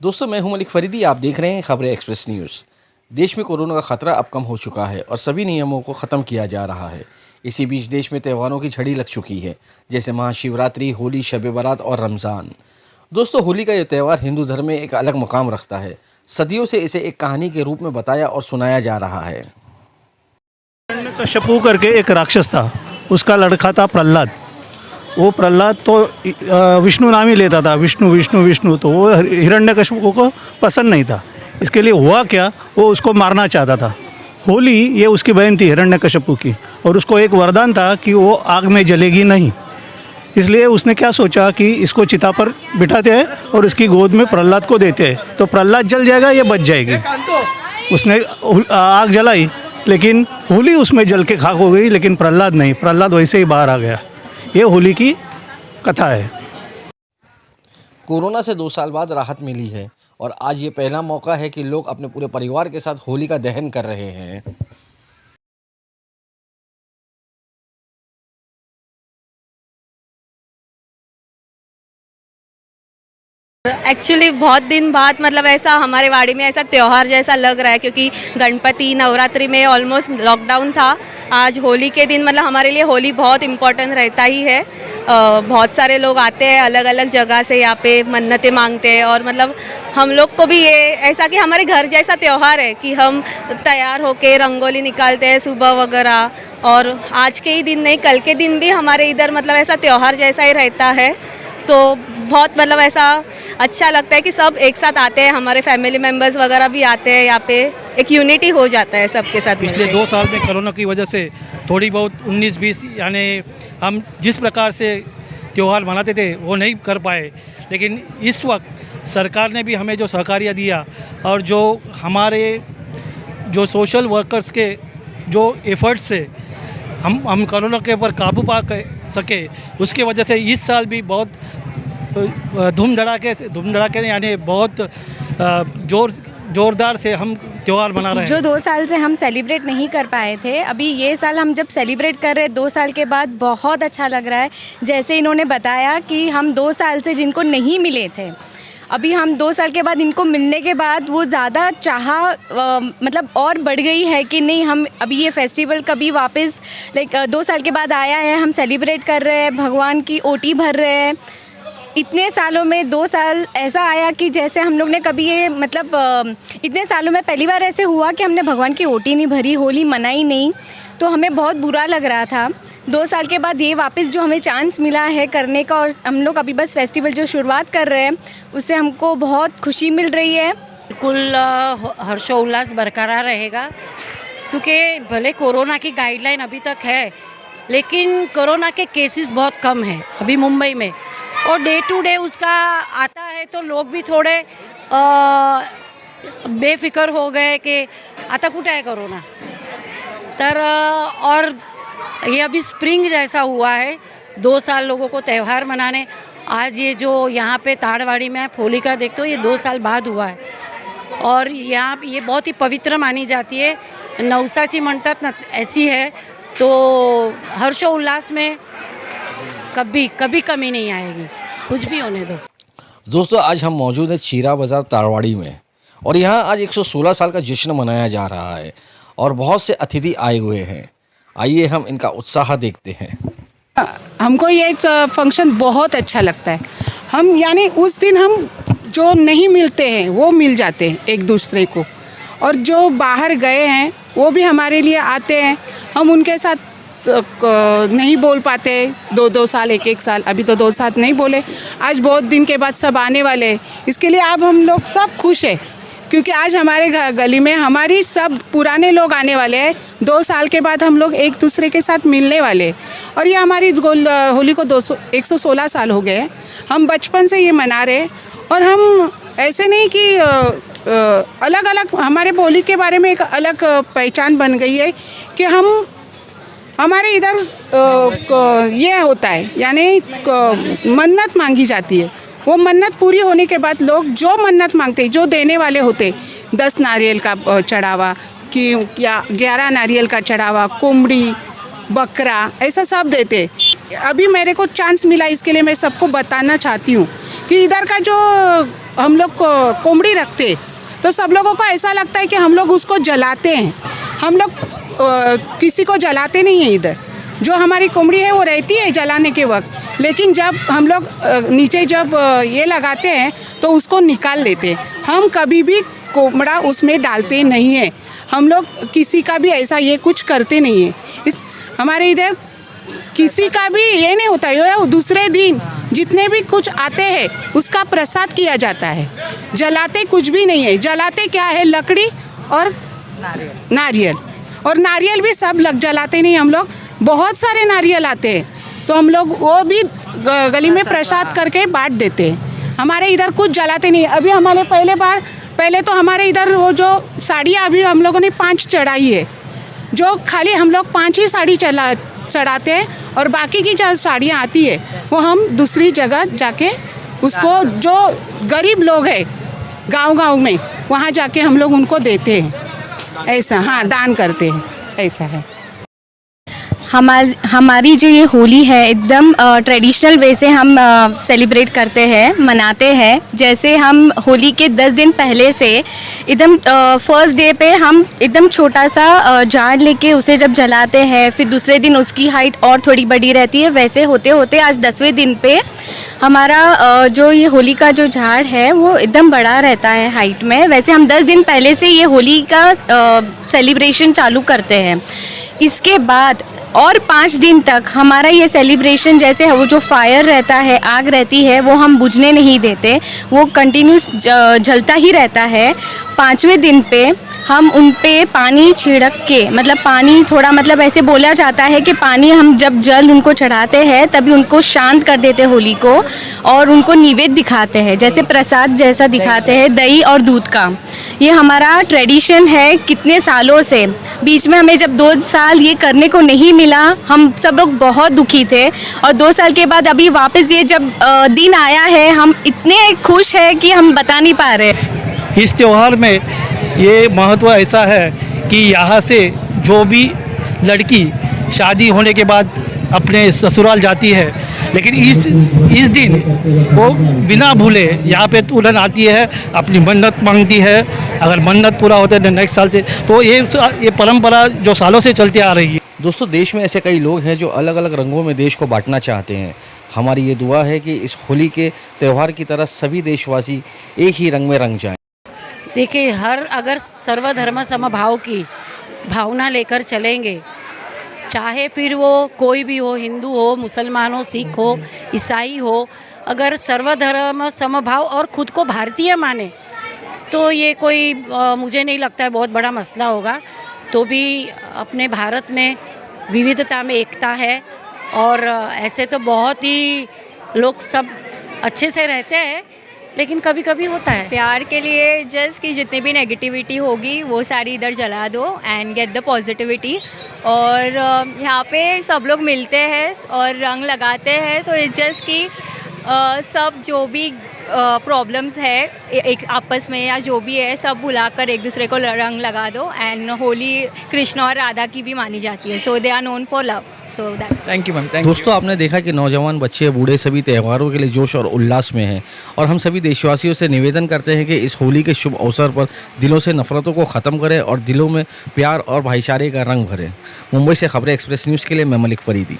दोस्तों, मैं हूं मलिक फरीदी। आप देख रहे हैं खबरें एक्सप्रेस न्यूज़। देश में कोरोना का खतरा अब कम हो चुका है और सभी नियमों को ख़त्म किया जा रहा है। इसी बीच देश में त्योहारों की झड़ी लग चुकी है, जैसे महाशिवरात्रि, होली, शब बारात और रमज़ान। दोस्तों, होली का ये त्यौहार हिंदू धर्म में एक अलग मुकाम रखता है। सदियों से इसे एक कहानी के रूप में बताया और सुनाया जा रहा है। हिरण्यकश्यपु करके एक राक्षस था, उसका लड़का था प्रहलाद। वो प्रहलाद तो विष्णु नाम ही लेता था, विष्णु विष्णु विष्णु। तो वो हिरण्यकश्यपु को पसंद नहीं था। इसके लिए हुआ क्या, वो उसको मारना चाहता था। होली ये उसकी बहन थी हिरण्यकश्यपु की, और उसको एक वरदान था कि वो आग में जलेगी नहीं। इसलिए उसने क्या सोचा कि इसको चिता पर बिठाते हैं और इसकी गोद में प्रहलाद को देते हैं, तो प्रहलाद जल जाएगा, ये बच जाएगी। उसने आग जलाई, लेकिन होली उसमें जल के खाक हो गई, लेकिन प्रहलाद नहीं। प्रहलाद वैसे ही बाहर आ गया। ये होली की कथा है। कोरोना से 2 साल बाद राहत मिली है और आज ये पहला मौका है कि लोग अपने पूरे परिवार के साथ होली का दहन कर रहे हैं। एक्चुअली बहुत दिन बाद मतलब ऐसा हमारे वाड़ी में ऐसा त्यौहार जैसा लग रहा है, क्योंकि गणपति नवरात्रि में ऑलमोस्ट लॉकडाउन था। आज होली के दिन मतलब हमारे लिए होली बहुत इम्पोर्टेंट रहता ही है। बहुत सारे लोग आते हैं अलग अलग जगह से, यहाँ पे मन्नतें मांगते हैं। और मतलब हम लोग को भी ये ऐसा कि हमारे घर जैसा त्यौहार है कि हम तैयार होके रंगोली निकालते हैं सुबह वगैरह। और आज के ही दिन नहीं, कल के दिन भी हमारे इधर मतलब ऐसा त्यौहार जैसा ही रहता है। सो बहुत मतलब ऐसा अच्छा लगता है कि सब एक साथ आते हैं, हमारे फैमिली मेम्बर्स वगैरह भी आते हैं। यहाँ पे एक यूनिटी हो जाता है सबके साथ। पिछले 2 साल में कोरोना की वजह से थोड़ी बहुत 19-20 यानी हम जिस प्रकार से त्यौहार मनाते थे वो नहीं कर पाए, लेकिन इस वक्त सरकार ने भी हमें जो सहकार्य दिया और जो हमारे जो सोशल वर्कर्स के जो एफर्ट्स से हम कोरोना के ऊपर काबू पा सके, उसके वजह से इस साल भी बहुत धूम धड़ाके यानी बहुत जोरदार से हम त्यौहार मना रहे हैं। जो 2 साल से हम सेलिब्रेट नहीं कर पाए थे, अभी ये साल हम जब सेलिब्रेट कर रहे हैं 2 साल के बाद, बहुत अच्छा लग रहा है। जैसे इन्होंने बताया कि हम 2 साल से जिनको नहीं मिले थे, अभी हम 2 साल के बाद इनको मिलने के बाद वो ज़्यादा मतलब और बढ़ गई है कि नहीं, हम अभी ये फेस्टिवल कभी वापस 2 साल के बाद आया है, हम सेलिब्रेट कर रहे हैं, भगवान की ओटी भर रहे हैं। इतने सालों में 2 साल ऐसा आया कि जैसे हम लोग ने कभी ये मतलब इतने सालों में पहली बार ऐसे हुआ कि हमने भगवान की ओटी नहीं भरी, होली मनाई नहीं, तो हमें बहुत बुरा लग रहा था। 2 साल के बाद ये वापस जो हमें चांस मिला है करने का, और हम लोग अभी बस फेस्टिवल जो शुरुआत कर रहे हैं, उससे हमको बहुत खुशी मिल रही है। बिल्कुल हर्षोल्लास बरकरार रहेगा, क्योंकि भले कोरोना की गाइडलाइन अभी तक है, लेकिन कोरोना के केसेस बहुत कम हैं अभी मुंबई में, और डे टू डे उसका आता है तो लोग भी थोड़े बेफिक्र हो गए कि आता कुठे आहे कोरोना। तर और ये अभी स्प्रिंग जैसा हुआ है, 2 साल लोगों को त्यौहार मनाने। आज ये जो यहाँ पे ताड़वाड़ी में आप होली का देखते हो, ये 2 साल बाद हुआ है, और यहाँ ये बहुत ही पवित्र मानी जाती है। नवसाची म्हणतात ना, ऐसी है। तो हर्षोल्लास में कभी कमी नहीं आएगी, कुछ भी होने दो। दोस्तों, आज हम मौजूद हैं चीरा बाज़ार ताड़वाड़ी में, और यहाँ आज 116 साल का जश्न मनाया जा रहा है और बहुत से अतिथि आए हुए हैं। आइए हम इनका उत्साह देखते हैं। हमको ये फंक्शन बहुत अच्छा लगता है। हम यानी उस दिन हम जो नहीं मिलते हैं वो मिल जाते हैं एक दूसरे को, और जो बाहर गए हैं वो भी हमारे लिए आते हैं। हम उनके साथ नहीं बोल पाते 2-2 साल 1-1 साल, अभी तो 2 साल नहीं बोले। आज बहुत दिन के बाद सब आने वाले हैं, इसके लिए अब हम लोग सब खुश हैं, क्योंकि आज हमारे गली में हमारी सब पुराने लोग आने वाले हैं। 2 साल के बाद हम लोग एक दूसरे के साथ मिलने वाले, और ये हमारी होली को 116 साल हो गए हैं। हम बचपन से ये मना रहे हैं, और हम ऐसे नहीं कि अलग अलग, हमारे होली के बारे में एक अलग पहचान बन गई है कि हमारे इधर ये होता है, यानी मन्नत मांगी जाती है। वो मन्नत पूरी होने के बाद लोग जो मन्नत मांगते हैं, जो देने वाले होते, 10 नारियल का चढ़ावा कि या 11 नारियल का चढ़ावा, कोमड़ी, बकरा, ऐसा सब देते। अभी मेरे को चांस मिला, इसके लिए मैं सबको बताना चाहती हूँ कि इधर का जो हम लोग कोमड़ी रखते तो सब लोगों को ऐसा लगता है कि हम लोग उसको जलाते हैं। हम लोग किसी को जलाते नहीं हैं इधर। जो हमारी कोमड़ी है वो रहती है जलाने के वक्त, लेकिन जब हम लोग नीचे जब ये लगाते हैं तो उसको निकाल लेते हैं। हम कभी भी कोमड़ा उसमें डालते नहीं हैं। हम लोग किसी का भी ऐसा ये कुछ करते नहीं हैं। हमारे इधर किसी का भी ये नहीं होता है। दूसरे दिन जितने भी कुछ आते हैं उसका प्रसाद किया जाता है। जलाते कुछ भी नहीं है। जलाते क्या है, लकड़ी और नारियल। और नारियल भी सब लग जलाते नहीं हम लोग। बहुत सारे नारियल आते हैं तो हम लोग वो भी गली में प्रसाद करके बांट देते हैं। हमारे इधर कुछ जलाते नहीं। अभी हमारे पहले तो हमारे इधर वो जो साड़ियाँ अभी हम लोगों ने 5 चढ़ाई है, जो खाली हम लोग 5 ही साड़ी चढ़ाते हैं और बाकी की जो साड़ियाँ आती है वो हम दूसरी जगह जाके उसको जो गरीब लोग हैं गांव में वहाँ जाके हम लोग उनको देते हैं। ऐसा, हाँ, दान करते हैं, ऐसा है। हमारी जो ये होली है एकदम ट्रेडिशनल वे से हम सेलिब्रेट करते हैं, मनाते हैं। जैसे हम होली के 10 दिन पहले से एकदम फर्स्ट डे पे हम एकदम छोटा सा जाड़ लेके उसे जब जलाते हैं, फिर दूसरे दिन उसकी हाइट और थोड़ी बड़ी रहती है। वैसे होते होते आज 10वें दिन पे हमारा जो ये होली का जो झाड़ है वो एकदम बड़ा रहता है हाइट में। वैसे हम 10 दिन पहले से ये होली का सेलिब्रेशन चालू करते हैं। इसके बाद और 5 दिन तक हमारा ये सेलिब्रेशन, जैसे वो जो फायर रहता है, आग रहती है, वो हम बुझने नहीं देते, वो कंटिन्यूस जलता ही रहता है। 5वें दिन पे हम उन पे पानी छिड़क के, मतलब पानी थोड़ा, मतलब ऐसे बोला जाता है कि पानी हम जब जल उनको चढ़ाते हैं तभी उनको शांत कर देते होली को और उनको निवेद्य दिखाते हैं, जैसे प्रसाद जैसा दिखाते हैं दही और दूध का। ये हमारा ट्रेडिशन है कितने सालों से। बीच में हमें जब 2 साल ये करने को नहीं मिला, हम सब लोग बहुत दुखी थे और 2 साल के बाद अभी वापस ये जब दिन आया है, हम इतने खुश हैं कि हम बता नहीं पा रहे। इस त्यौहार में ये महत्व ऐसा है कि यहाँ से जो भी लड़की शादी होने के बाद अपने ससुराल जाती है, लेकिन इस दिन वो बिना भूले यहाँ पे दुल्हन आती है, अपनी मन्नत मांगती है। अगर मन्नत पूरा होता है तो नेक्स्ट साल से, तो ये परंपरा जो सालों से चलती आ रही है। दोस्तों, देश में ऐसे कई लोग हैं जो अलग अलग रंगों में देश को बांटना चाहते हैं। हमारी ये दुआ है कि इस होली के त्यौहार की तरह सभी देशवासी एक ही रंग में रंग जाएं। देखिए, अगर सर्वधर्म समभाव की भावना लेकर चलेंगे, चाहे फिर वो कोई भी हो, हिंदू हो, मुसलमान हो, सिख हो, ईसाई हो, अगर सर्वधर्म समभाव और ख़ुद को भारतीय माने तो ये कोई मुझे नहीं लगता है बहुत बड़ा मसला होगा। तो भी अपने भारत में विविधता में एकता है और ऐसे तो बहुत ही लोग सब अच्छे से रहते हैं, लेकिन कभी कभी होता है। प्यार के लिए जस्ट कि जितनी भी नेगेटिविटी होगी वो सारी इधर जला दो एंड गेट द पॉजिटिविटी। और यहाँ पे सब लोग मिलते हैं और रंग लगाते हैं, तो इट्स जस्ट कि सब जो भी प्रॉब्लम्स है एक आपस में या जो भी है सब भुलाकर एक दूसरे को रंग लगा दो। एंड होली कृष्ण और राधा की भी मानी जाती है, so they are known for love. So that. Thank you ma'am. दोस्तों, आपने देखा कि नौजवान, बच्चे, बूढ़े सभी त्योहारों के लिए जोश और उल्लास में हैं और हम सभी देशवासियों से निवेदन करते हैं कि इस होली के शुभ अवसर पर दिलों से नफरतों को ख़त्म करें और दिलों में प्यार और भाईचारे का रंग भरें। मुंबई से खबरें एक्सप्रेस न्यूज़ के लिए मैं मलिक फरीदी।